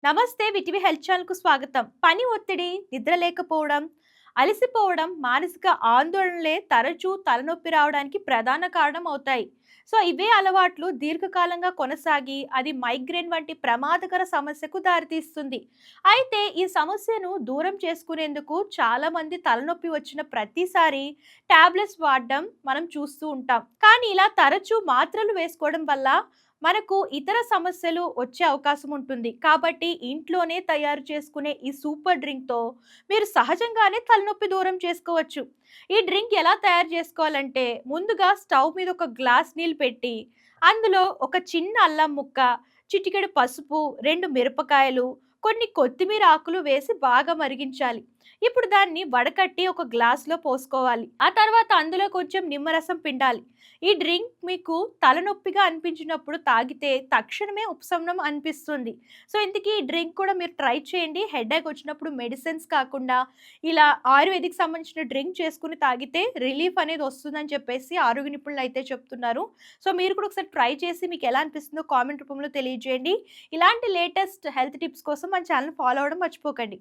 నమస్తే VTV health ఛానల్‌కు స్వాగతం. పని ఒత్తిడి, నిద్ర లేకపోవడం, అలసిపోవడం, మానసిక ఆందోళనలే తరచూ తలనొప్పి రావడానికి ప్రధాన కారణం అవుతాయి. సో, ఇవే అలవాట్లు దీర్ఘకాలంగా కొనసాగి అది మైగ్రేన్ వంటి ప్రమాదకర సమస్యకు దారితీస్తుంది. అయితే ఈ సమస్యను దూరం చేసుకునేందుకు చాలామంది తలనొప్పి వచ్చిన ప్రతిసారి టాబ్లెట్స్ వాడడం మనం చూస్తూ ఉంటాం. కానీ ఇలా తరచూ మాత్రలు వేసుకోవడం వల్ల మనకు ఇతర సమస్యలు వచ్చే అవకాశం ఉంటుంది. కాబట్టి ఇంట్లోనే తయారు చేసుకునే ఈ సూపర్ డ్రింక్‌తో మీరు సహజంగానే తలనొప్పి దూరం చేసుకోవచ్చు. ఈ డ్రింక్ ఎలా తయారు చేసుకోవాలంటే, ముందుగా స్టవ్ మీద ఒక గ్లాస్ నీళ్ళు పెట్టి, అందులో ఒక చిన్న అల్లం ముక్క, చిటికెడు పసుపు, 2 మిరపకాయలు, కొన్ని కొత్తిమీర ఆకులు వేసి బాగా మరిగించాలి. ఇప్పుడు దాన్ని వడకట్టి ఒక గ్లాస్‌లో పోసుకోవాలి. ఆ తర్వాత అందులో కొంచెం నిమ్మరసం పిండాలి. ఈ డ్రింక్ మీకు తలనొప్పిగా అనిపించినప్పుడు తాగితే తక్షణమే ఉపశమనం అనిపిస్తుంది. సో, ఇంతకీ ఈ డ్రింక్ కూడా మీరు ట్రై చేయండి. హెడేక్ వచ్చినప్పుడు మెడిసిన్స్ కాకుండా ఇలా ఆయుర్వేదిక్ సంబంధించిన డ్రింక్ చేసుకొని తాగితే రిలీఫ్ అనేది వస్తుందని చెప్పేసి ఆరోగ్య నిపుణులు అయితే చెప్తున్నారు. సో, మీరు కూడా ఒకసారి ట్రై చేసి మీకు ఎలా అనిపిస్తుందో కామెంట్ రూపంలో తెలియజేయండి. ఇలాంటి లేటెస్ట్ హెల్త్ టిప్స్ కోసం మన ఛానల్ ఫాలో అవ్వడం మర్చిపోకండి.